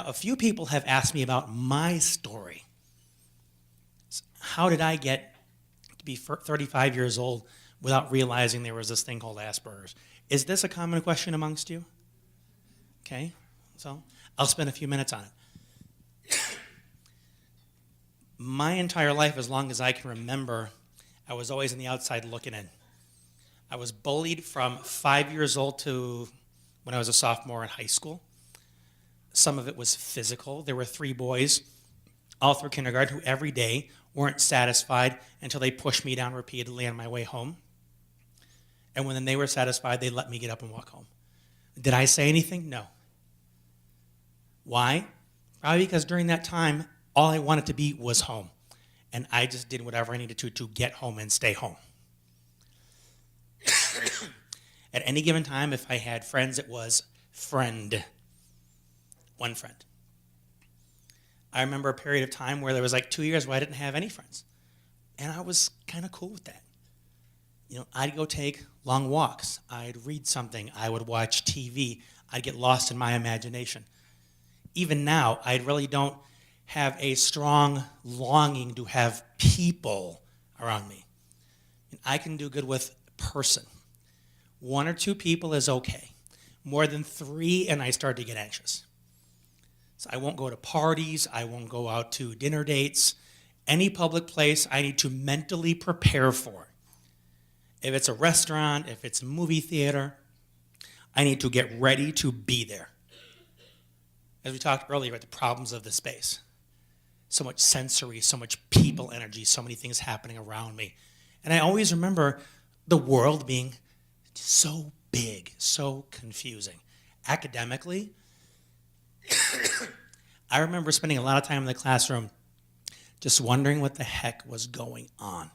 Now, a few people have asked me about my story. How did I get to be 35 years old without realizing there was this thing called Asperger's? Is this a common question amongst you? Okay, so I'll spend a few minutes on it. My entire life, as long as I can remember, I was always on the outside looking in. I was bullied from 5 years old to when I was a sophomore in high school. Some of it was physical. There were 3 boys all through kindergarten who every day weren't satisfied until they pushed me down repeatedly on my way home. And when they were satisfied, they let me get up and walk home. Did I say anything? No. Why? Probably because during that time, all I wanted to be was home. And I just did whatever I needed to get home and stay home. At any given time, if I had friends, it was friend. One friend. I remember a period of time where there was like 2 years where I didn't have any friends. And I was kind of cool with that. You know, I'd go take long walks. I'd read something. I would watch TV. I'd get lost in my imagination. Even now, I really don't have a strong longing to have people around me. And I can do good with person. 1 or 2 people is okay. More than 3, and I start to get anxious. So I won't go to parties. I won't go out to dinner dates. Any public place I need to mentally prepare for. If it's a restaurant, if it's a movie theater, I need to get ready to be there. As we talked earlier about the problems of the space. So much sensory, so much people energy, so many things happening around me. And I always remember the world being so big, so confusing. Academically, I remember spending a lot of time in the classroom just wondering what the heck was going on.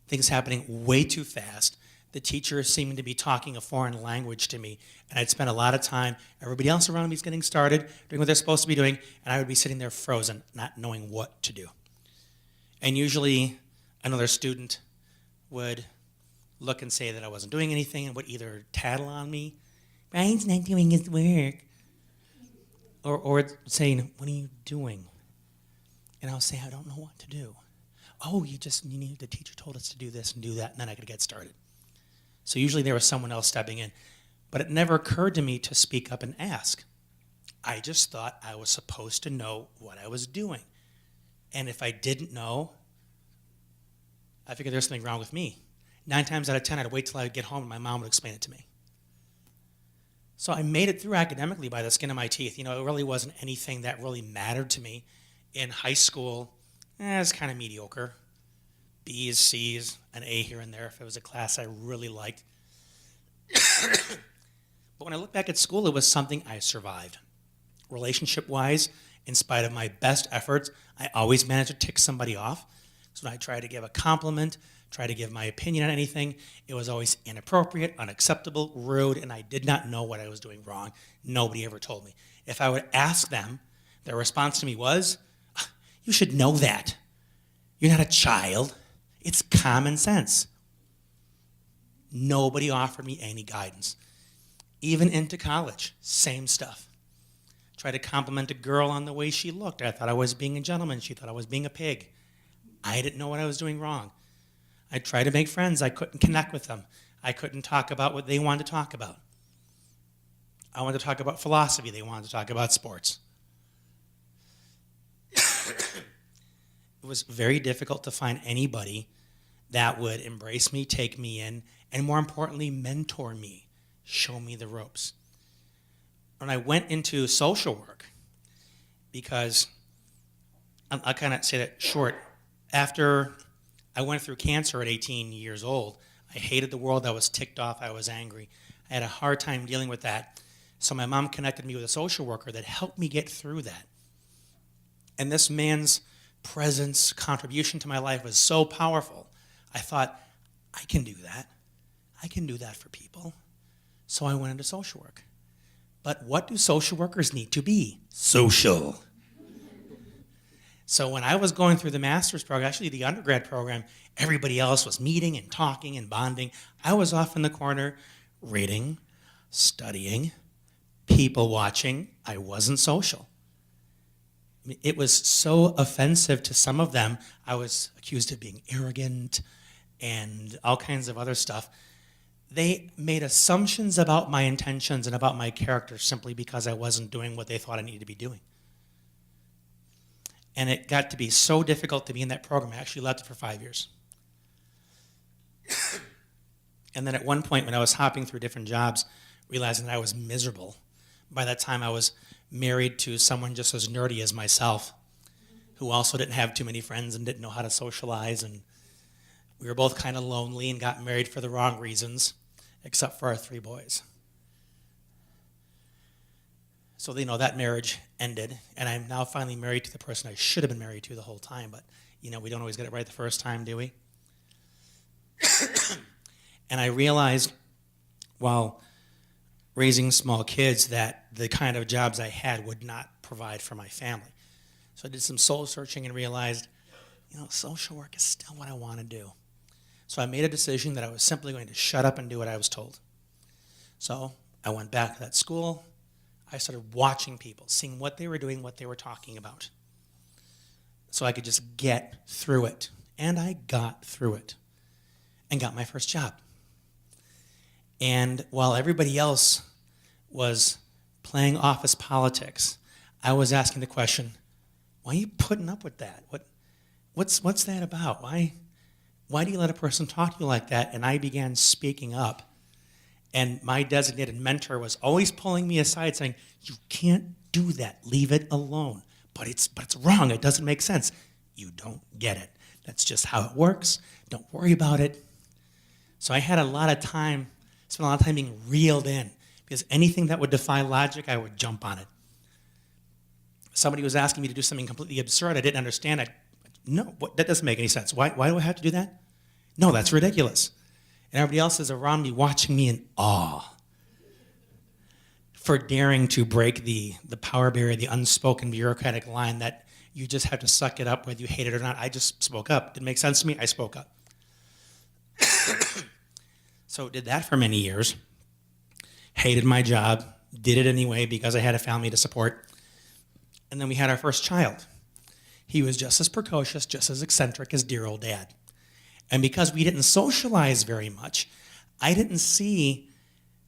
Things happening way too fast. The teacher seemed to be talking a foreign language to me, and I'd spend a lot of time, everybody else around me is getting started, doing what they're supposed to be doing, and I would be sitting there frozen, not knowing what to do. And usually another student would look and say that I wasn't doing anything and would either tattle on me, Brian's not doing his work, or saying, what are you doing? And I'll say, I don't know what to do. Oh, the teacher told us to do this and do that, and then I could get started. So usually there was someone else stepping in. But it never occurred to me to speak up and ask. I just thought I was supposed to know what I was doing. And if I didn't know, I figured there's something wrong with me. 9 times out of 10, I'd wait till I would get home and my mom would explain it to me. So I made it through academically by the skin of my teeth. You know, it really wasn't anything that really mattered to me. In high school, it was kind of mediocre. B's, C's, an A here and there if it was a class I really liked. But when I look back at school, it was something I survived. Relationship-wise, in spite of my best efforts, I always managed to tick somebody off. So when I tried to give a compliment, try to give my opinion on anything, it was always inappropriate, unacceptable, rude, and I did not know what I was doing wrong. Nobody ever told me. If I would ask them, their response to me was, you should know that. You're not a child. It's common sense. Nobody offered me any guidance. Even into college, same stuff. Tried to compliment a girl on the way she looked. I thought I was being a gentleman. She thought I was being a pig. I didn't know what I was doing wrong. I tried to make friends. I couldn't connect with them. I couldn't talk about what they wanted to talk about. I wanted to talk about philosophy. They wanted to talk about sports. It was very difficult to find anybody that would embrace me, take me in, and more importantly, mentor me, show me the ropes. When I went into social work, because I'll kind of say that short, after I went through cancer at 18 years old, I hated the world, I was ticked off, I was angry. I had a hard time dealing with that. So my mom connected me with a social worker that helped me get through that. And this man's presence, contribution to my life was so powerful. I thought, I can do that. I can do that for people. So I went into social work. But what do social workers need to be? Social. So when I was going through the master's program, actually the undergrad program, everybody else was meeting and talking and bonding. I was off in the corner reading, studying, people watching. I wasn't social. It was so offensive to some of them. I was accused of being arrogant and all kinds of other stuff. They made assumptions about my intentions and about my character simply because I wasn't doing what they thought I needed to be doing. And it got to be so difficult to be in that program. I actually left it for 5 years. And then at one point when I was hopping through different jobs, realizing that I was miserable. By that time I was married to someone just as nerdy as myself, who also didn't have too many friends and didn't know how to socialize, and we were both kind of lonely and got married for the wrong reasons, except for our 3 boys. So that marriage ended, and I'm now finally married to the person I should have been married to the whole time, but we don't always get it right the first time, do we? And I realized while raising small kids that the kind of jobs I had would not provide for my family. So I did some soul searching and realized, social work is still what I want to do. So I made a decision that I was simply going to shut up and do what I was told. So I went back to that school. I started watching people, seeing what they were doing, what they were talking about, so I could just get through it. And I got through it and got my first job. And while everybody else was playing office politics, I was asking the question, why are you putting up with that? What's that about? Why do you let a person talk to you like that? And I began speaking up. And my designated mentor was always pulling me aside saying, you can't do that. Leave it alone. But it's wrong. It doesn't make sense. You don't get it. That's just how it works. Don't worry about it. So I had spent a lot of time being reeled in, because anything that would defy logic, I would jump on it. Somebody was asking me to do something completely absurd I didn't understand. That doesn't make any sense. Why do I have to do that? No, that's ridiculous. And everybody else is around me watching me in awe for daring to break the power barrier, the unspoken bureaucratic line that you just have to suck it up whether you hate it or not. I just spoke up. Didn't make sense to me. I spoke up. So did that for many years. Hated my job. Did it anyway because I had a family to support. And then we had our first child. He was just as precocious, just as eccentric as dear old Dad. And because we didn't socialize very much, I didn't see,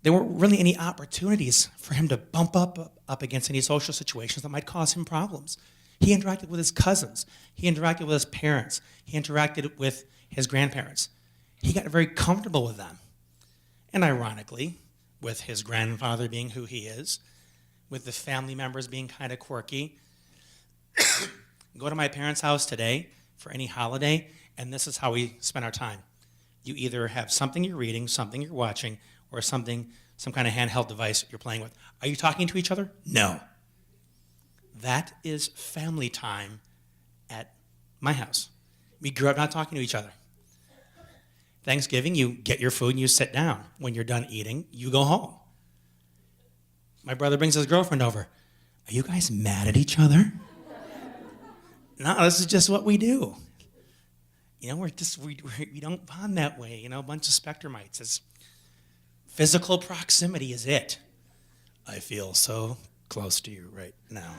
there weren't really any opportunities for him to bump up against any social situations that might cause him problems. He interacted with his cousins. He interacted with his parents. He interacted with his grandparents. He got very comfortable with them. And ironically, with his grandfather being who he is, with the family members being kind of quirky, go to my parents' house today for any holiday, and this is how we spend our time. You either have something you're reading, something you're watching, or some kind of handheld device you're playing with. Are you talking to each other? No. That is family time at my house. We grew up not talking to each other. Thanksgiving, you get your food and you sit down. When you're done eating, you go home. My brother brings his girlfriend over. Are you guys mad at each other? No, this is just what we do. We don't bond that way. A bunch of spectrumites. It's physical proximity is it. I feel so close to you right now.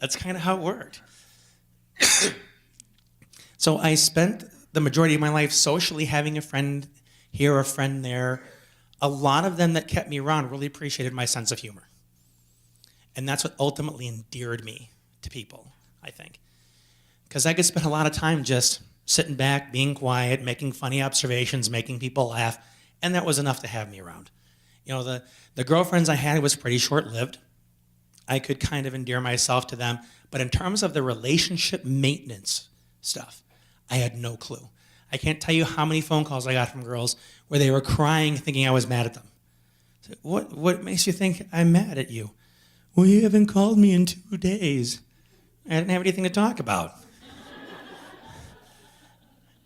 That's kind of how it worked. So I spent the majority of my life socially, having a friend here, a friend there. A lot of them that kept me around really appreciated my sense of humor. And that's what ultimately endeared me to people, I think. Because I could spend a lot of time just sitting back, being quiet, making funny observations, making people laugh, and that was enough to have me around. The girlfriends I had was pretty short-lived. I could kind of endear myself to them, but in terms of the relationship maintenance stuff, I had no clue. I can't tell you how many phone calls I got from girls where they were crying thinking I was mad at them. So, what makes you think I'm mad at you? Well, you haven't called me in 2 days. I didn't have anything to talk about.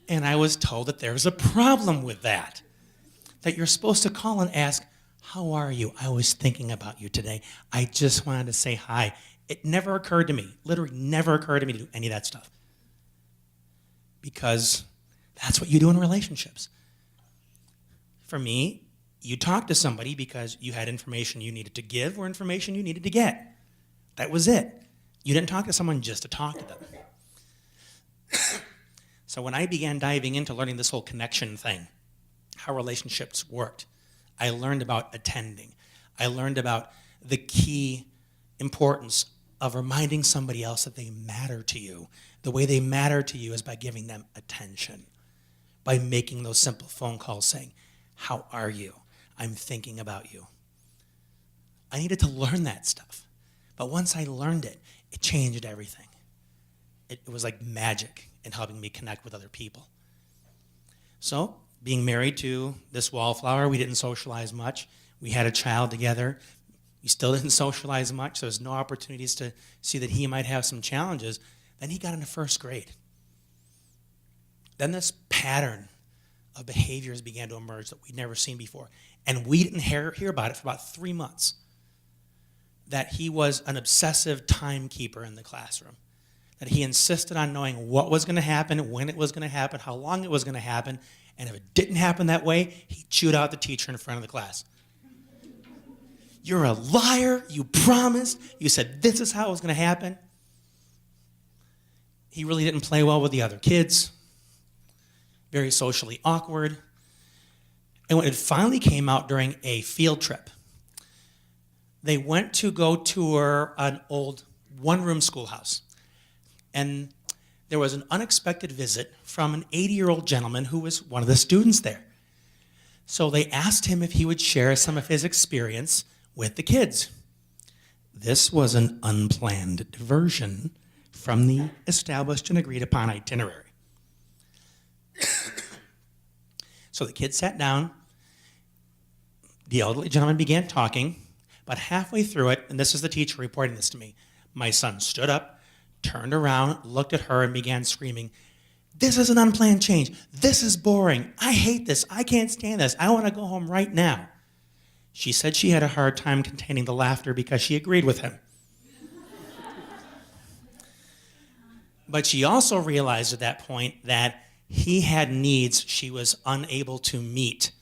And I was told that there was a problem with that. That you're supposed to call and ask, how are you? I was thinking about you today. I just wanted to say hi. It never occurred to me, literally never occurred to me to do any of that stuff. Because that's what you do in relationships. For me, you talk to somebody because you had information you needed to give or information you needed to get. That was it. You didn't talk to someone just to talk to them. So when I began diving into learning this whole connection thing, how relationships worked, I learned about attending. I learned about the key importance of reminding somebody else that they matter to you. The way they matter to you is by giving them attention, by making those simple phone calls saying, "How are you? I'm thinking about you." I needed to learn that stuff. But once I learned it, it changed everything. It was like magic in helping me connect with other people. So, being married to this wallflower, we didn't socialize much. We had a child together. We still didn't socialize much. So there was no opportunities to see that he might have some challenges. Then he got into first grade. Then this pattern of behaviors began to emerge that we'd never seen before. And we didn't hear about it for about 3 months. That he was an obsessive timekeeper in the classroom. That he insisted on knowing what was going to happen, when it was going to happen, how long it was going to happen, and if it didn't happen that way, he chewed out the teacher in front of the class. "You're a liar, you promised, you said this is how it was going to happen." He really didn't play well with the other kids, very socially awkward. And when it finally came out during a field trip, they went to go tour an old one-room schoolhouse. And there was an unexpected visit from an 80-year-old gentleman who was one of the students there. So they asked him if he would share some of his experience with the kids. This was an unplanned diversion from the established and agreed upon itinerary. So the kids sat down. The elderly gentleman began talking, but halfway through it, and this is the teacher reporting this to me, my son stood up, turned around, looked at her, and began screaming, "This is an unplanned change. This is boring. I hate this. I can't stand this. I want to go home right now." She said she had a hard time containing the laughter because she agreed with him. But she also realized at that point that he had needs she was unable to meet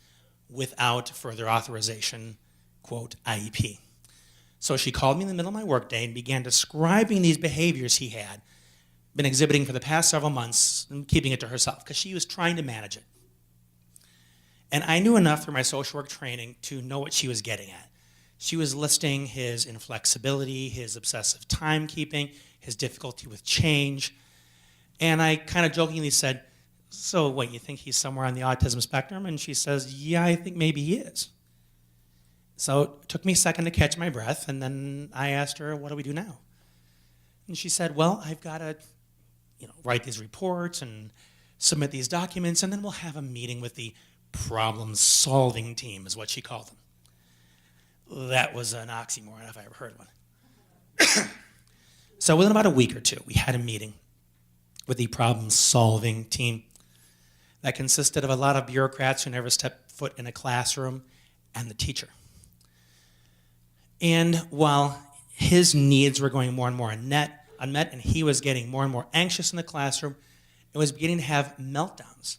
without further authorization, quote, IEP. So she called me in the middle of my workday and began describing these behaviors he had been exhibiting for the past several months and keeping it to herself because she was trying to manage it. And I knew enough through my social work training to know what she was getting at. She was listing his inflexibility, his obsessive timekeeping, his difficulty with change. And I kind of jokingly said, "So what, you think he's somewhere on the autism spectrum?" And she says, "Yeah, I think maybe he is." So it took me a second to catch my breath, and then I asked her, "What do we do now?" And she said, "Well, I've got to, write these reports and submit these documents, and then we'll have a meeting with the problem-solving team," is what she called them. That was an oxymoron if I ever heard one. So within about a week or two, we had a meeting with the problem-solving team that consisted of a lot of bureaucrats who never stepped foot in a classroom and the teacher. And while his needs were going more and more unmet, and he was getting more and more anxious in the classroom, and was beginning to have meltdowns,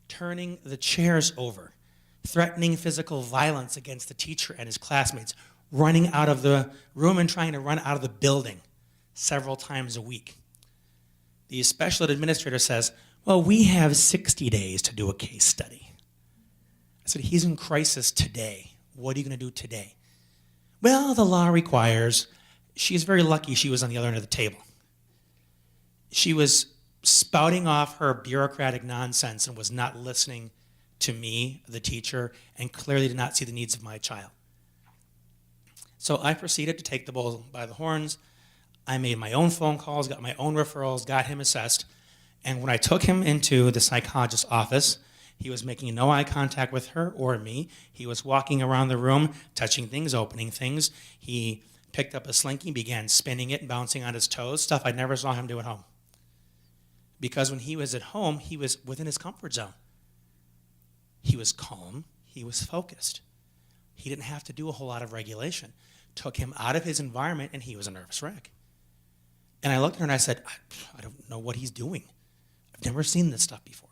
turning the chairs over, threatening physical violence against the teacher and his classmates, running out of the room and trying to run out of the building several times a week. The special ed administrator says, "Well, we have 60 days to do a case study." I said, "He's in crisis today. What are you going to do today?" "Well, the law requires." She's very lucky she was on the other end of the table. She was spouting off her bureaucratic nonsense and was not listening to me, the teacher, and clearly did not see the needs of my child. So I proceeded to take the bull by the horns. I made my own phone calls, got my own referrals, got him assessed, and when I took him into the psychologist's office, he was making no eye contact with her or me. He was walking around the room, touching things, opening things. He picked up a slinky, began spinning it and bouncing on his toes, stuff I never saw him do at home. Because when he was at home, he was within his comfort zone. He was calm, he was focused. He didn't have to do a whole lot of regulation. Took him out of his environment and he was a nervous wreck. And I looked at her and I said, I don't know what he's doing. I've never seen this stuff before.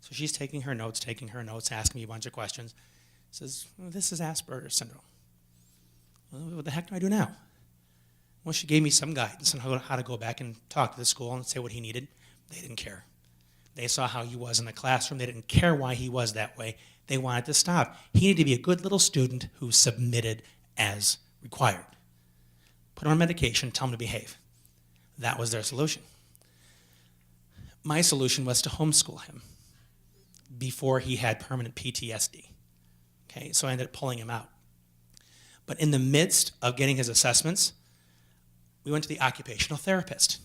So she's taking her notes, asking me a bunch of questions. Says, "Well, this is Asperger's syndrome." "Well, what the heck do I do now?" Well, she gave me some guidance on how to go back and talk to the school and say what he needed. They didn't care. They saw how he was in the classroom. They didn't care why he was that way. They wanted to stop. He needed to be a good little student who submitted as required. Put him on medication, tell him to behave. That was their solution. My solution was to homeschool him before he had permanent PTSD. Okay, so I ended up pulling him out. But in the midst of getting his assessments, we went to the occupational therapist.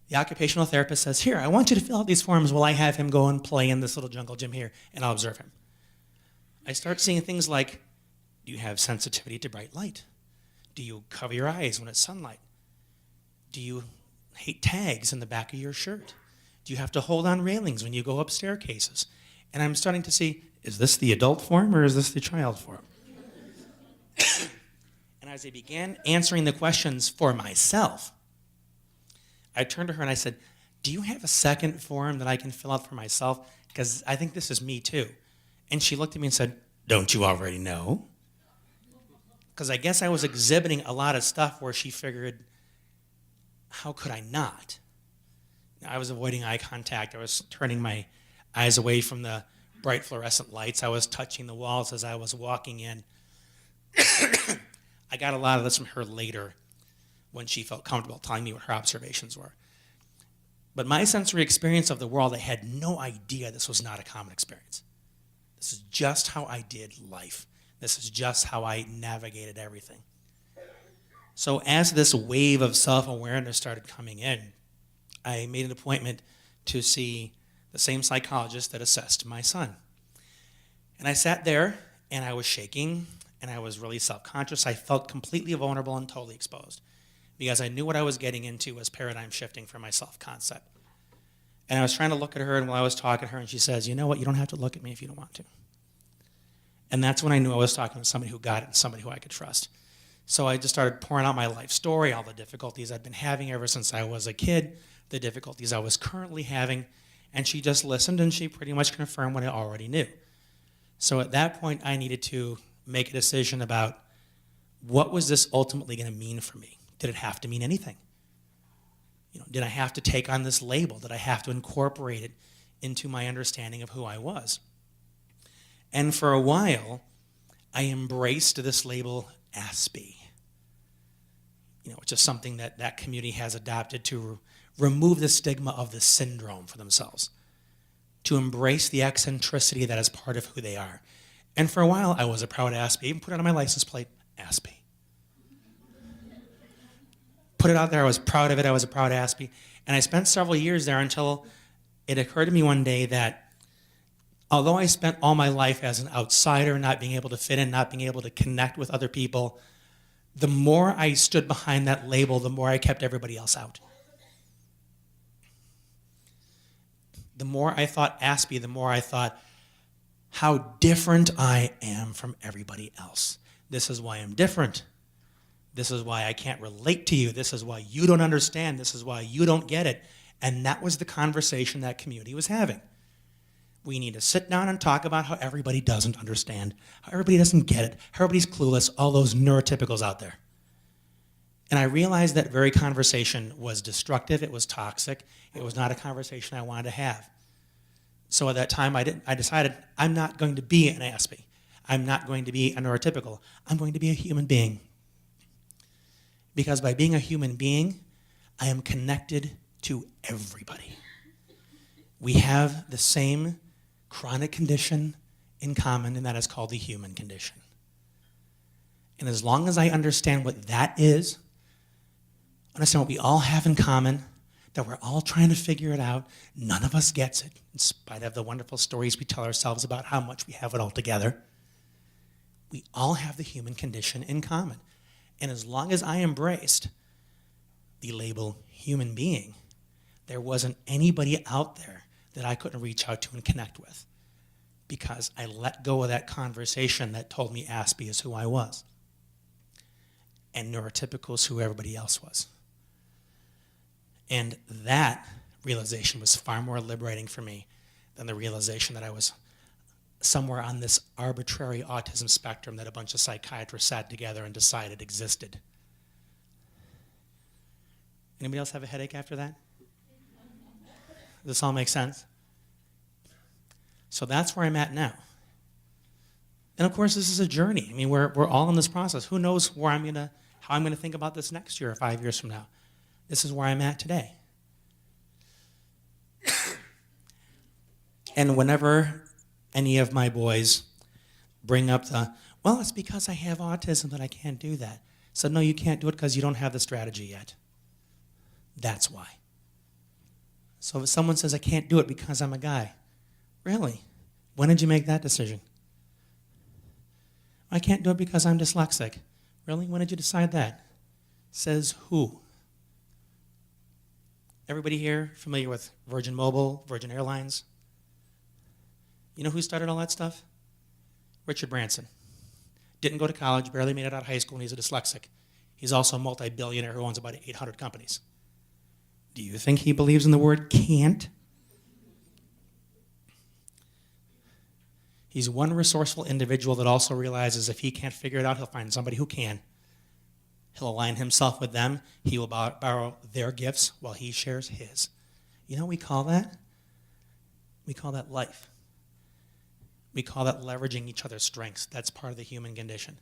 The occupational therapist says, here, I want you to fill out these forms while I have him go and play in this little jungle gym here, and I'll observe him. I start seeing things like, do you have sensitivity to bright light? Do you cover your eyes when it's sunlight? Do you hate tags in the back of your shirt? Do you have to hold on railings when you go up staircases? And I'm starting to see, is this the adult form or is this the child form? And as I began answering the questions for myself, I turned to her and I said, do you have a second form that I can fill out for myself? Because I think this is me too. And she looked at me and said, don't you already know? Because I guess I was exhibiting a lot of stuff where she figured, how could I not? I was avoiding eye contact. I was turning my eyes away from the bright fluorescent lights. I was touching the walls as I was walking in. I got a lot of this from her later when she felt comfortable telling me what her observations were. But my sensory experience of the world, I had no idea this was not a common experience. This is just how I did life. This is just how I navigated everything. So as this wave of self-awareness started coming in, I made an appointment to see the same psychologist that assessed my son. And I sat there, and I was shaking, and I was really self-conscious. I felt completely vulnerable and totally exposed because I knew what I was getting into was paradigm shifting for my self-concept. And I was trying to look at her, and while I was talking to her, and she says, you know what, you don't have to look at me if you don't want to. And that's when I knew I was talking to somebody who got it and somebody who I could trust. So I just started pouring out my life story, all the difficulties I'd been having ever since I was a kid, the difficulties I was currently having, and she just listened and she pretty much confirmed what I already knew. So at that point, I needed to make a decision about what was this ultimately going to mean for me? Did it have to mean anything? Did I have to take on this label? Did I have to incorporate it into my understanding of who I was? And for a while, I embraced this label Aspie, which is something that community has adopted to remove the stigma of the syndrome for themselves, to embrace the eccentricity that is part of who they are. And for a while, I was a proud Aspie. Even put it on my license plate, Aspie. Put it out there, I was proud of it, I was a proud Aspie. And I spent several years there until it occurred to me one day that although I spent all my life as an outsider, not being able to fit in, not being able to connect with other people, the more I stood behind that label, the more I kept everybody else out. The more I thought Aspie, the more I thought how different I am from everybody else. This is why I'm different. This is why I can't relate to you. This is why you don't understand. This is why you don't get it. And that was the conversation that community was having. We need to sit down and talk about how everybody doesn't understand, how everybody doesn't get it, how everybody's clueless, all those neurotypicals out there. And I realized that very conversation was destructive, it was toxic, it was not a conversation I wanted to have. So at that time, I decided I'm not going to be an Aspie. I'm not going to be a neurotypical. I'm going to be a human being. Because by being a human being, I am connected to everybody. We have the same chronic condition in common, and that is called the human condition. And as long as I understand what that is, understand what we all have in common, that we're all trying to figure it out, none of us gets it, in spite of the wonderful stories we tell ourselves about how much we have it all together. We all have the human condition in common. And as long as I embraced the label human being, there wasn't anybody out there that I couldn't reach out to and connect with, because I let go of that conversation that told me Aspie is who I was and neurotypical is who everybody else was. And that realization was far more liberating for me than the realization that I was somewhere on this arbitrary autism spectrum that a bunch of psychiatrists sat together and decided existed. Anybody else have a headache after that? Does this all make sense? So that's where I'm at now. And of course, this is a journey. I mean, we're all in this process. Who knows how I'm gonna think about this next year or 5 years from now? This is where I'm at today. And whenever any of my boys bring up well, it's because I have autism that I can't do that. So no, you can't do it because you don't have the strategy yet. That's why. So if someone says I can't do it because I'm a guy, really? When did you make that decision? I can't do it because I'm dyslexic. Really? When did you decide that? Says who? Everybody here familiar with Virgin Mobile, Virgin Airlines? You know who started all that stuff? Richard Branson. Didn't go to college, barely made it out of high school, and he's a dyslexic. He's also a multi-billionaire who owns about 800 companies. Do you think he believes in the word can't? He's one resourceful individual that also realizes if he can't figure it out, he'll find somebody who can. He'll align himself with them. He will borrow their gifts while he shares his. You know what we call that? We call that life. We call that leveraging each other's strengths. That's part of the human condition.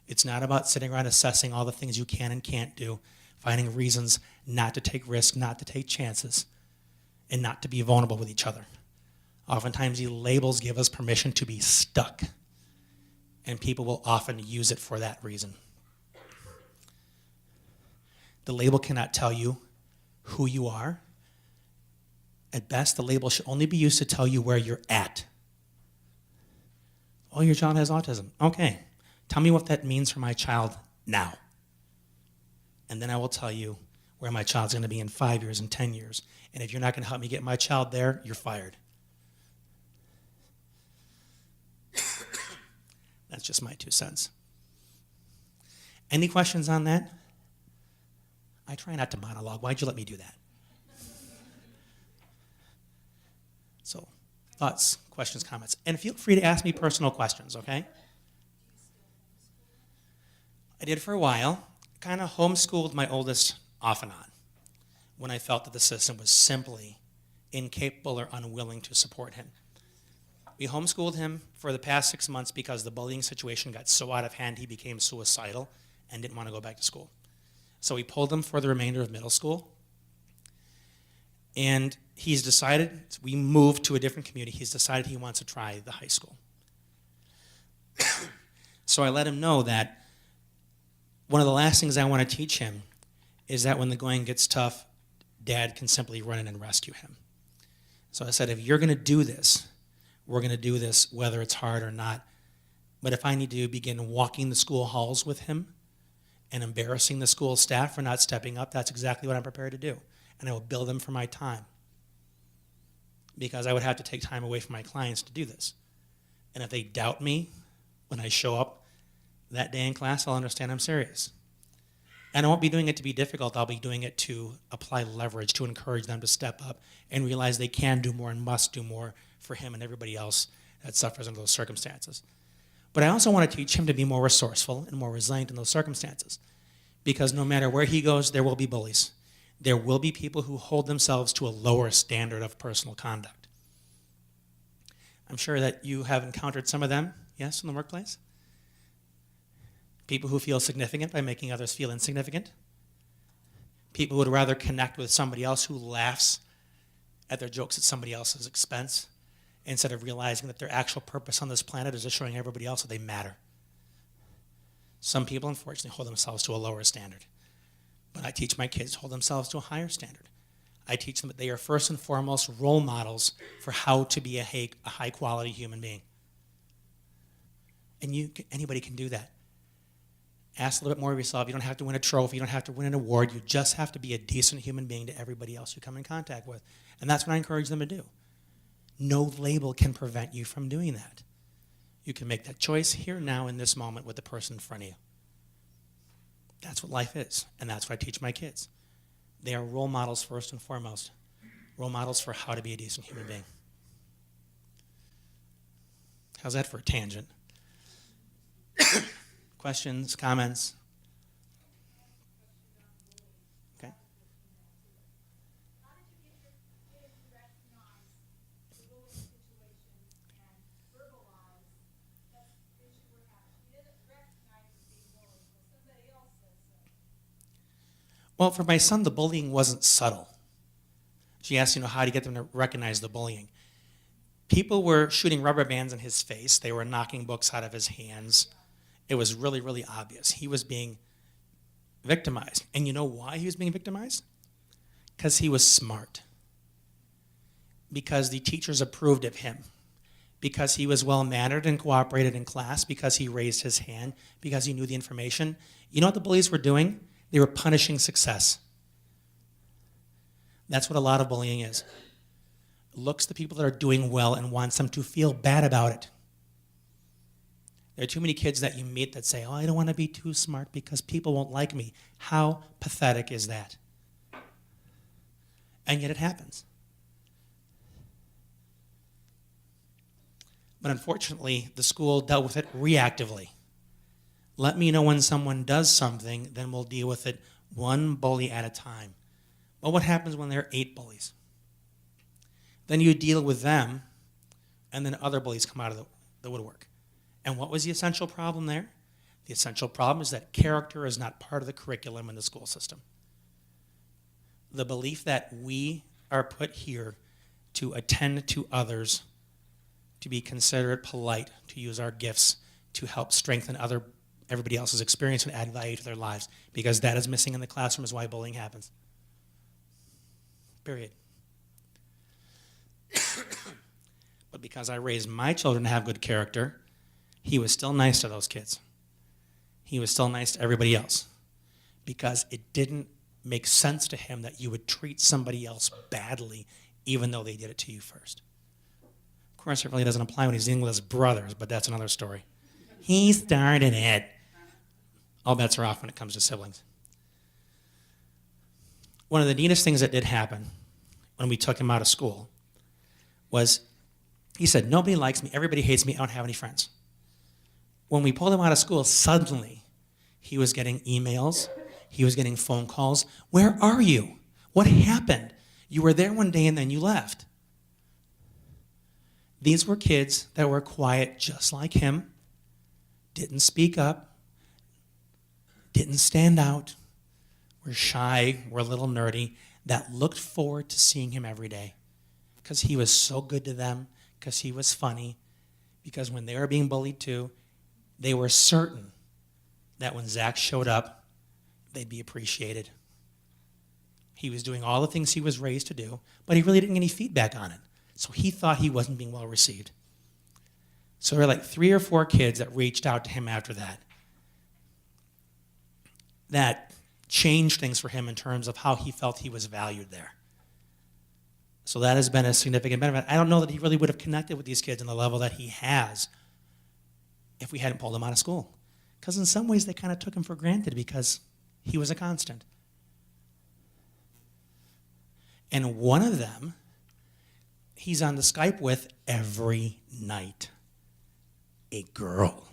It's not about sitting around assessing all the things you can and can't do, finding reasons not to take risks, not to take chances, and not to be vulnerable with each other. Oftentimes, these labels give us permission to be stuck, and people will often use it for that reason. The label cannot tell you who you are. At best, the label should only be used to tell you where you're at. Oh, your child has autism. Okay. Tell me what that means for my child now. And then I will tell you where my child's going to be in 5 years and 10 years. And if you're not going to help me get my child there, you're fired. That's just my 2 cents. Any questions on that? I try not to monologue. Why'd you let me do that? So, thoughts, questions, comments. And feel free to ask me personal questions, okay? I did for a while. Kind of homeschooled my oldest off and on when I felt that the system was simply incapable or unwilling to support him. We homeschooled him for the past 6 months because the bullying situation got so out of hand he became suicidal and didn't want to go back to school. So we pulled him for the remainder of middle school. And he's decided, we moved to a different community, he's decided he wants to try the high school. So I let him know that one of the last things I want to teach him is that when the going gets tough, Dad can simply run in and rescue him. So I said, if you're going to do this, we're going to do this whether it's hard or not. But if I need to begin walking the school halls with him and embarrassing the school staff for not stepping up, that's exactly what I'm prepared to do. And I will bill them for my time. Because I would have to take time away from my clients to do this. And if they doubt me when I show up that day in class, I'll understand I'm serious. And I won't be doing it to be difficult. I'll be doing it to apply leverage, to encourage them to step up and realize they can do more and must do more for him and everybody else that suffers under those circumstances. But I also want to teach him to be more resourceful and more resilient in those circumstances. Because no matter where he goes, there will be bullies. There will be people who hold themselves to a lower standard of personal conduct. I'm sure that you have encountered some of them, yes, in the workplace? People who feel significant by making others feel insignificant. People who would rather connect with somebody else who laughs at their jokes at somebody else's expense instead of realizing that their actual purpose on this planet is just showing everybody else that they matter. Some people, unfortunately, hold themselves to a lower standard. But I teach my kids to hold themselves to a higher standard. I teach them that they are first and foremost role models for how to be a high-quality human being. And anybody can do that. Ask a little bit more of yourself. You don't have to win a trophy. You don't have to win an award. You just have to be a decent human being to everybody else you come in contact with. And that's what I encourage them to do. No label can prevent you from doing that. You can make that choice here, now, in this moment with the person in front of you. That's what life is, and that's what I teach my kids. They are role models first and foremost. Role models for how to be a decent human being. How's that for a tangent? Questions, comments? Okay. Well, for my son, the bullying wasn't subtle. She asked, how do you get them to recognize the bullying? People were shooting rubber bands in his face. They were knocking books out of his hands. It was really, really obvious. He was being victimized. And you know why he was being victimized? Because he was smart. Because the teachers approved of him. Because he was well-mannered and cooperated in class. Because he raised his hand. Because he knew the information. You know what the bullies were doing? They were punishing success. That's what a lot of bullying is. It looks to people that are doing well and wants them to feel bad about it. There are too many kids that you meet that say, I don't want to be too smart because people won't like me. How pathetic is that? And yet it happens. But unfortunately, the school dealt with it reactively. Let me know when someone does something, then we'll deal with it one bully at a time. Well, what happens when there are 8 bullies? Then you deal with them, and then other bullies come out of the woodwork. And what was the essential problem there? The essential problem is that character is not part of the curriculum in the school system. The belief that we are put here to attend to others, to be considerate, polite, to use our gifts to help strengthen everybody else's experience and add value to their lives, because that is missing in the classroom is why bullying happens. Period. But because I raised my children to have good character, he was still nice to those kids. He was still nice to everybody else because it didn't make sense to him that you would treat somebody else badly even though they did it to you first. Of course, it really doesn't apply when he's dealing with his brothers, but that's another story. He started it. All bets are off when it comes to siblings. One of the neatest things that did happen when we took him out of school was he said, nobody likes me, everybody hates me, I don't have any friends. When we pulled him out of school, suddenly he was getting emails, he was getting phone calls. Where are you? What happened? You were there one day and then you left. These were kids that were quiet just like him, didn't speak up, didn't stand out, were shy, were a little nerdy, that looked forward to seeing him every day because he was so good to them, because he was funny, because when they were being bullied too, they were certain that when Zach showed up, they'd be appreciated. He was doing all the things he was raised to do, but he really didn't get any feedback on it. So he thought he wasn't being well received. So there were like 3 or 4 kids that reached out to him after that. That changed things for him in terms of how he felt he was valued there. So that has been a significant benefit. I don't know that he really would have connected with these kids on the level that he has if we hadn't pulled him out of school. Because in some ways they kind of took him for granted because he was a constant. And one of them, he's on the Skype with every night. A girl.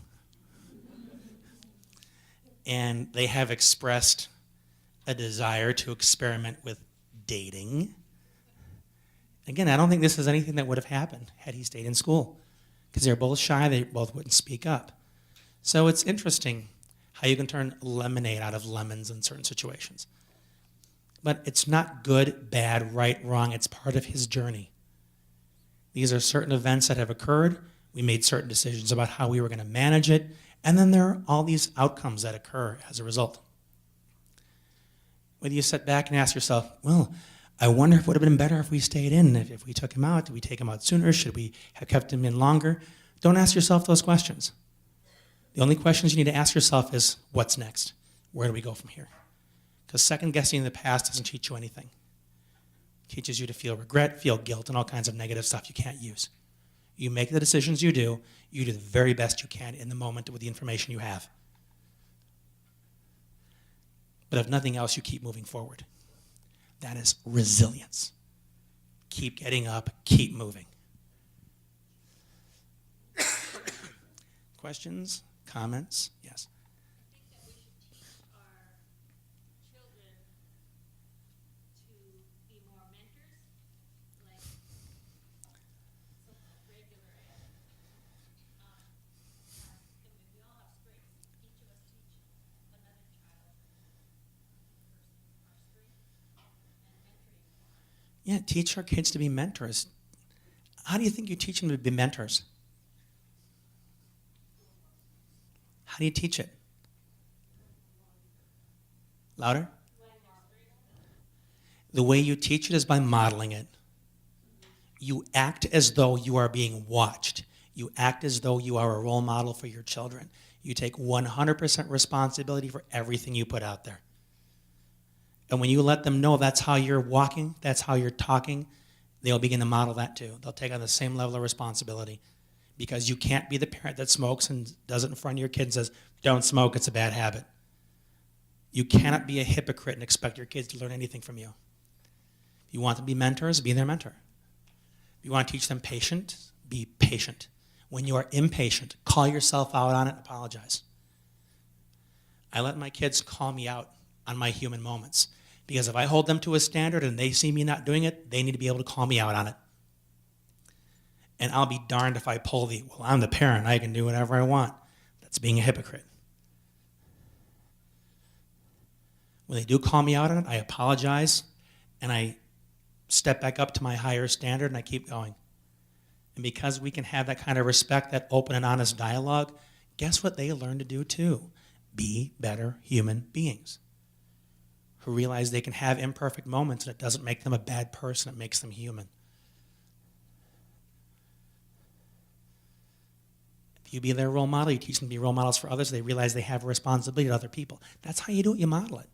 And they have expressed a desire to experiment with dating. Again, I don't think this is anything that would have happened had he stayed in school, because they're both shy, they both wouldn't speak up. So it's interesting how you can turn lemonade out of lemons in certain situations. But it's not good, bad, right, wrong. It's part of his journey. These are certain events that have occurred. We made certain decisions about how we were going to manage it. And then there are all these outcomes that occur as a result. Whether you sit back and ask yourself, well, I wonder if it would have been better if we stayed in. If we took him out, did we take him out sooner? Should we have kept him in longer? Don't ask yourself those questions. The only questions you need to ask yourself is, what's next? Where do we go from here? Because second guessing the past doesn't teach you anything. It teaches you to feel regret, feel guilt, and all kinds of negative stuff you can't use. You make the decisions you do the very best you can in the moment with the information you have. But if nothing else, you keep moving forward. That is resilience. Keep getting up, keep moving. Questions, comments? Yes. I think that we should teach our children to be more mentors, like some regular ed. I mean, we all have strengths. Each of us teach another child. Yeah, teach our kids to be mentors. How do you think you teach them to be mentors? How do you teach it? Louder? The way you teach it is by modeling it. You act as though you are being watched. You act as though you are a role model for your children. You take 100% responsibility for everything you put out there. And when you let them know that's how you're walking, that's how you're talking, they'll begin to model that too. They'll take on the same level of responsibility. Because you can't be the parent that smokes and does it in front of your kid and says, don't smoke, it's a bad habit. You cannot be a hypocrite and expect your kids to learn anything from you. If you want them to be mentors, be their mentor. If you want to teach them patience, be patient. When you are impatient, call yourself out on it and apologize. I let my kids call me out on my human moments. Because if I hold them to a standard and they see me not doing it, they need to be able to call me out on it. And I'll be darned if I pull the, well, I'm the parent, I can do whatever I want. That's being a hypocrite. When they do call me out on it, I apologize, and I step back up to my higher standard, and I keep going. And because we can have that kind of respect, that open and honest dialogue, guess what they learn to do too? Be better human beings who realize they can have imperfect moments, and it doesn't make them a bad person, it makes them human. If you be their role model, you teach them to be role models for others, they realize they have a responsibility to other people. That's how you do it, you model it.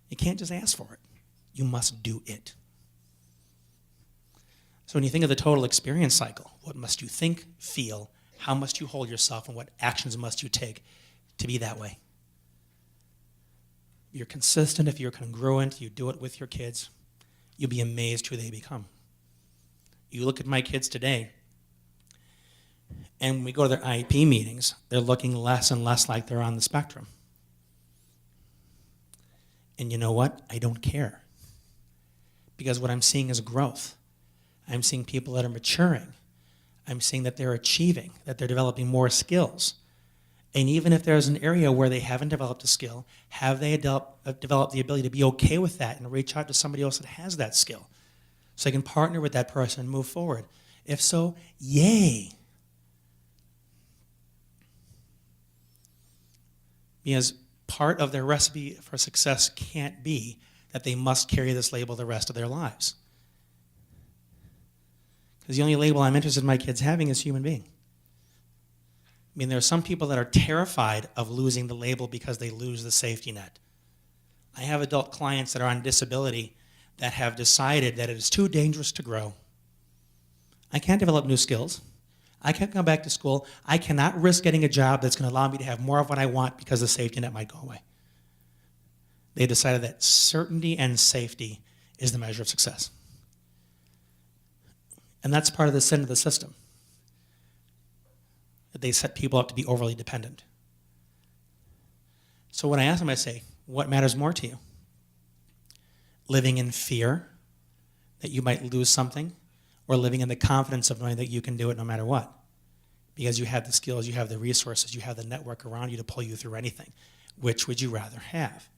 You can't just ask for it. You must do it. So when you think of the total experience cycle, what must you think, feel, how must you hold yourself, and what actions must you take to be that way? If you're consistent, if you're congruent, you do it with your kids, you'll be amazed who they become. You look at my kids today, and when we go to their IEP meetings, they're looking less and less like they're on the spectrum. And you know what? I don't care. Because what I'm seeing is growth. I'm seeing people that are maturing. I'm seeing that they're achieving, that they're developing more skills. And even if there's an area where they haven't developed a skill, have they developed the ability to be okay with that and reach out to somebody else that has that skill so they can partner with that person and move forward? If so, yay. Because part of their recipe for success can't be that they must carry this label the rest of their lives. Because the only label I'm interested in my kids having is human being. I mean, there are some people that are terrified of losing the label because they lose the safety net. I have adult clients that are on disability that have decided that it is too dangerous to grow. I can't develop new skills. I can't go back to school. I cannot risk getting a job that's going to allow me to have more of what I want because the safety net might go away. They decided that certainty and safety is the measure of success. And that's part of the sin of the system. That they set people up to be overly dependent. So when I ask them, I say, what matters more to you? Living in fear that you might lose something, or living in the confidence of knowing that you can do it no matter what? Because you have the skills, you have the resources, you have the network around you to pull you through anything. Which would you rather have?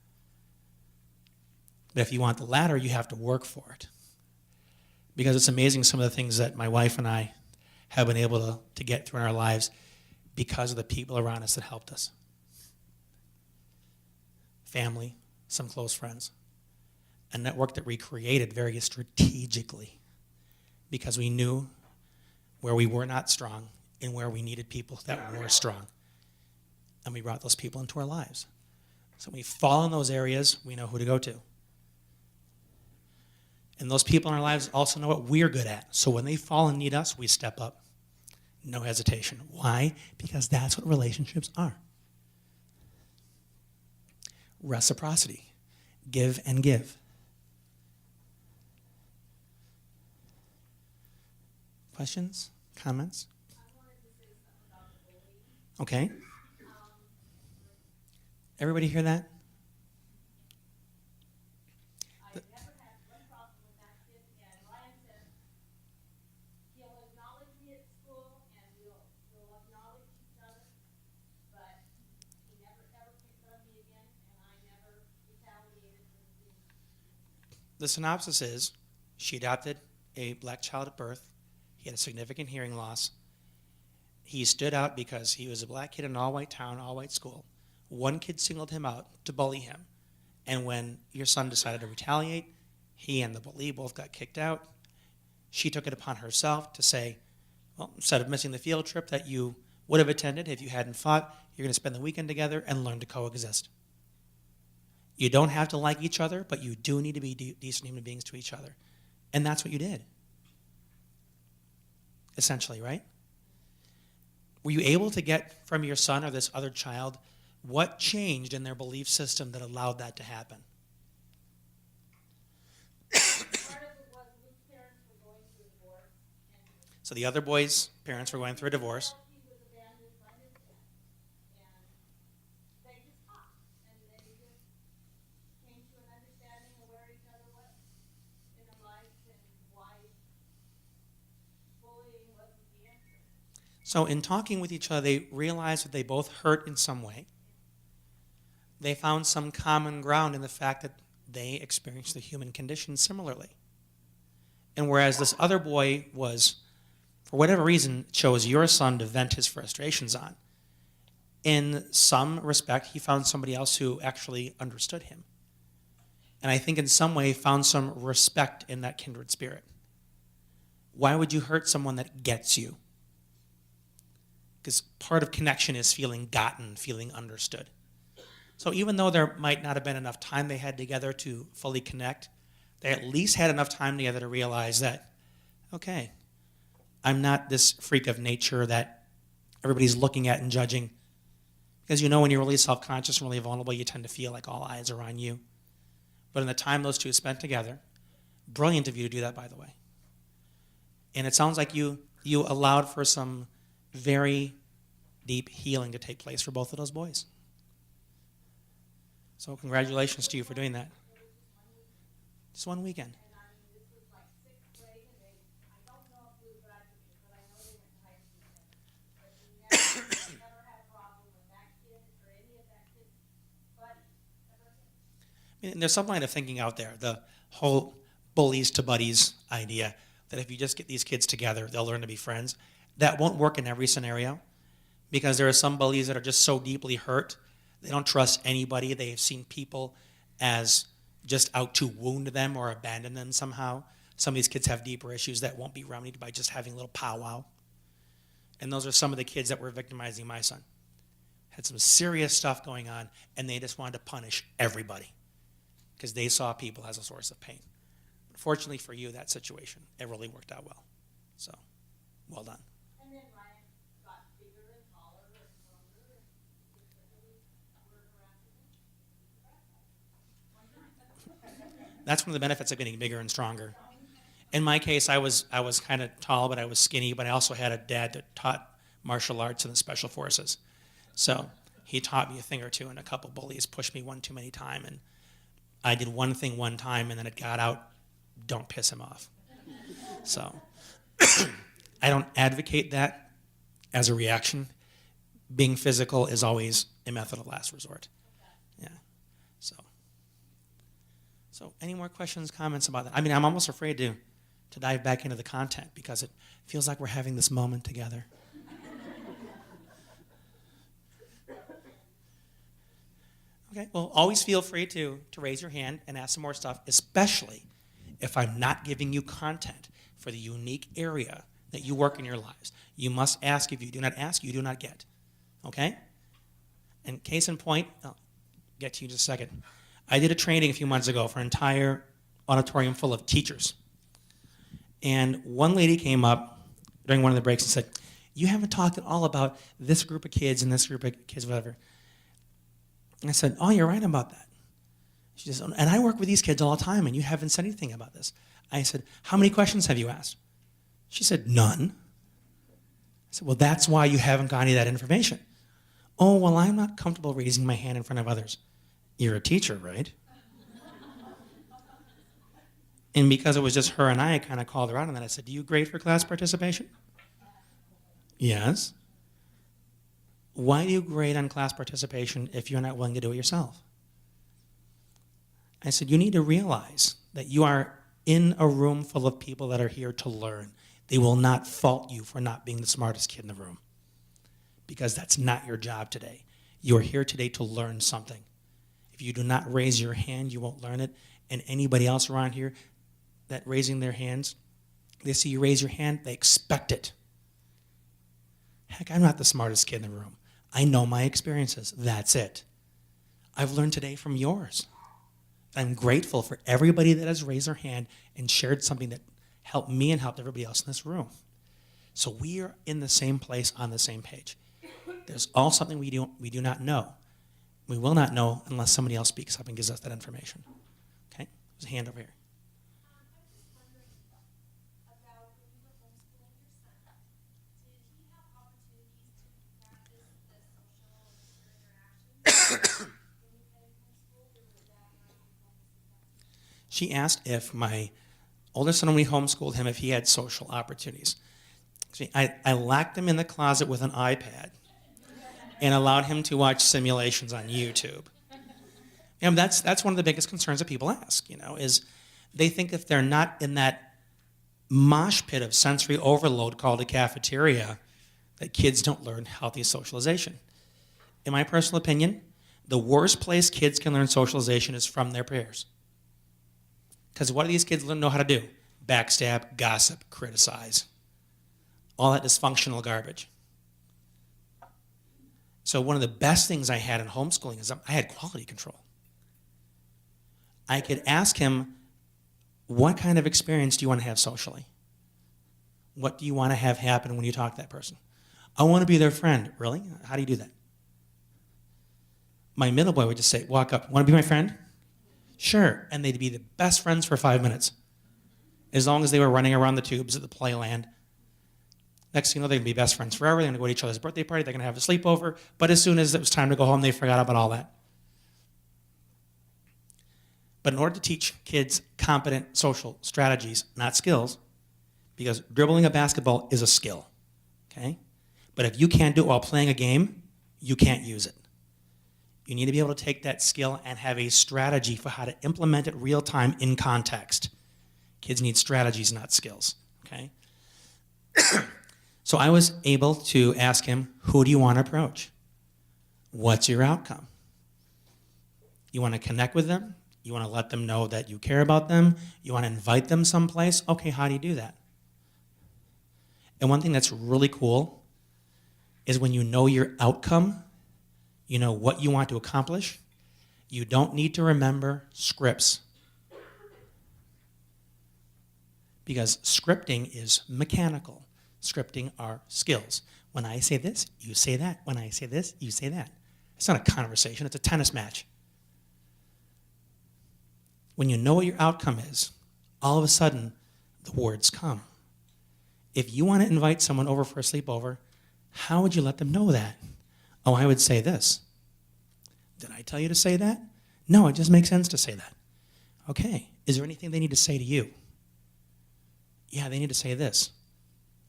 But if you want the latter, you have to work for it. Because it's amazing some of the things that my wife and I have been able to get through in our lives because of the people around us that helped us. Family, some close friends. A network that we created very strategically because we knew where we were not strong and where we needed people that were strong. And we brought those people into our lives. So when we fall in those areas, we know who to go to. And those people in our lives also know what we're good at. So when they fall and need us, we step up. No hesitation. Why? Because that's what relationships are. Reciprocity. Give and give. Questions? Comments? Okay. Everybody hear that? The synopsis is, She adopted a black child at birth. He had a significant hearing loss. He stood out because he was a black kid in an all-white town, all-white school. One kid singled him out to bully him. And when your son decided to retaliate, he and the bully both got kicked out. She took it upon herself to say, well, instead of missing the field trip that you would have attended if you hadn't fought, you're going to spend the weekend together and learn to coexist. You don't have to like each other, but you do need to be decent human beings to each other. And that's what you did. Essentially, right? Were you able to get from your son or this other child what changed in their belief system that allowed that to happen? Part of it was Luke's parents were going through a divorce, and So the other boy's parents were going through a divorce. he was abandoned by his dad. And they just talked, and they just came to an understanding of where each other was in their lives and why bullying wasn't the answer. So in talking with each other, they realized that they both hurt in some way. They found some common ground in the fact that they experienced the human condition similarly. And whereas this other boy was, for whatever reason, chose your son to vent his frustrations on, in some respect, he found somebody else who actually understood him. And I think in some way found some respect in that kindred spirit. Why would you hurt someone that gets you? Because part of connection is feeling gotten, feeling understood. So even though there might not have been enough time they had together to fully connect, they at least had enough time together to realize that, okay, I'm not this freak of nature that everybody's looking at and judging. Because you know when you're really self-conscious and really vulnerable, you tend to feel like all eyes are on you. But in the time those two spent together, brilliant of you to do that, by the way. And it sounds like you allowed for some very deep healing to take place for both of those boys. So congratulations to you for doing that. Just one weekend. And I mean, this was like sixth grade, and I don't know if Blue graduated, but I know they went to high school together. But we never had a problem with that kid or any of that kid's buddies ever since. And there's some line of thinking out there, the whole bullies to buddies idea, that if you just get these kids together, they'll learn to be friends. That won't work in every scenario, because there are some bullies that are just so deeply hurt, they don't trust anybody. They have seen people as just out to wound them or abandon them somehow. Some of these kids have deeper issues that won't be remedied by just having a little powwow. And those are some of the kids that were victimizing my son. Had some serious stuff going on, and they just wanted to punish everybody because they saw people as a source of pain. Fortunately for you, that situation, it really worked out well. So, well done. And then Ryan got bigger and taller and stronger, and we were around him. That's one of the benefits of getting bigger and stronger. In my case, I was kind of tall, but I was skinny, but I also had a dad that taught martial arts in the special forces. So he taught me a thing or two, and a couple bullies pushed me one too many times, and I did one thing one time, and then it got out, don't piss him off. So I don't advocate that as a reaction. Being physical is always a method of last resort. Yeah. So any more questions, comments about that? I mean, I'm almost afraid to dive back into the content because it feels like we're having this moment together. Okay, well, always feel free to raise your hand and ask some more stuff, especially if I'm not giving you content for the unique area that you work in your lives. You must ask. If you do not ask, you do not get. Okay? And case in point, I'll get to you in just a second. I did a training a few months ago for an entire auditorium full of teachers. And one lady came up during one of the breaks and said, you haven't talked at all about this group of kids and this group of kids, whatever. And I said, oh, you're right about that. She says, and I work with these kids all the time, and you haven't said anything about this. I said, how many questions have you asked? She said, none. I said, well, that's why you haven't got any of that information. Oh, well, I'm not comfortable raising my hand in front of others. You're a teacher, right? And because it was just her and I kind of called her out on that. I said, do you grade for class participation? Yes. Why do you grade on class participation if you're not willing to do it yourself? I said, you need to realize that you are in a room full of people that are here to learn. They will not fault you for not being the smartest kid in the room, because that's not your job today. You're here today to learn something. If you do not raise your hand, you won't learn it. And anybody else around here that raising their hands, they see you raise your hand, they expect it. Heck, I'm not the smartest kid in the room. I know my experiences. That's it. I've learned today from yours. I'm grateful for everybody that has raised their hand and shared something that helped me and helped everybody else in this room. So we are in the same place, on the same page. There's all something we do not know. We will not know unless somebody else speaks up and gives us that information. Okay? There's a hand over here. She asked if my oldest son, when we homeschooled him, if he had social opportunities. See, I locked him in the closet with an iPad and allowed him to watch simulations on YouTube. And that's one of the biggest concerns that people ask, is they think if they're not in that mosh pit of sensory overload called a cafeteria, that kids don't learn healthy socialization. In my personal opinion, the worst place kids can learn socialization is from their peers. Because what do these kids know how to do? Backstab, gossip, criticize. All that dysfunctional garbage. So one of the best things I had in homeschooling is I had quality control. I could ask him, what kind of experience do you want to have socially? What do you want to have happen when you talk to that person? I want to be their friend. Really? How do you do that? My middle boy would just say, walk up, want to be my friend? Sure. And they'd be the best friends for 5 minutes, as long as they were running around the tubes at the playland. Next thing you know, they're going to be best friends forever. They're going to go to each other's birthday party. They're going to have a sleepover. But as soon as it was time to go home, they forgot about all that. But in order to teach kids competent social strategies, not skills, because dribbling a basketball is a skill, okay? But if you can't do it while playing a game, you can't use it. You need to be able to take that skill and have a strategy for how to implement it real time in context. Kids need strategies, not skills, okay? So I was able to ask him, who do you want to approach? What's your outcome? You want to connect with them? You want to let them know that you care about them? You want to invite them someplace? Okay, how do you do that? And one thing that's really cool is when you know your outcome, you know what you want to accomplish, you don't need to remember scripts. Because scripting is mechanical. Scripting are skills. When I say this, you say that. When I say this, you say that. It's not a conversation, it's a tennis match. When you know what your outcome is, all of a sudden, the words come. If you want to invite someone over for a sleepover, how would you let them know that? Oh, I would say this. Did I tell you to say that? No, it just makes sense to say that. Okay, is there anything they need to say to you? Yeah, they need to say this.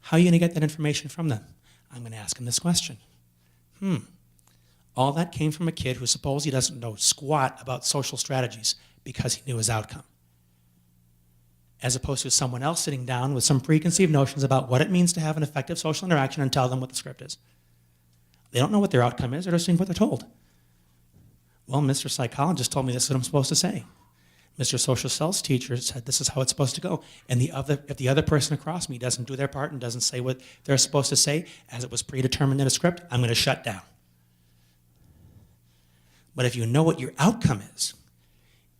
How are you going to get that information from them? I'm going to ask them this question. All that came from a kid who supposedly doesn't know squat about social strategies because he knew his outcome. As opposed to someone else sitting down with some preconceived notions about what it means to have an effective social interaction and tell them what the script is. They don't know what their outcome is, they're just doing what they're told. Well, Mr. Psychologist told me this is what I'm supposed to say. Mr. Social Skills teacher said this is how it's supposed to go. And if the other person across me doesn't do their part and doesn't say what they're supposed to say, as it was predetermined in a script, I'm going to shut down. But if you know what your outcome is,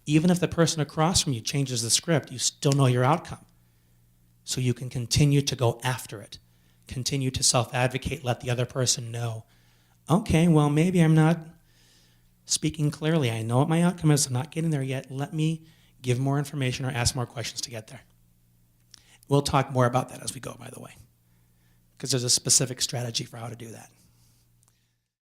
even if the person across from you changes the script, you still know your outcome. So you can continue to go after it. Continue to self-advocate, let the other person know, okay, well, maybe I'm not speaking clearly. I know what my outcome is. I'm not getting there yet. Let me give more information or ask more questions to get there. We'll talk more about that as we go, by the way, because there's a specific strategy for how to do that.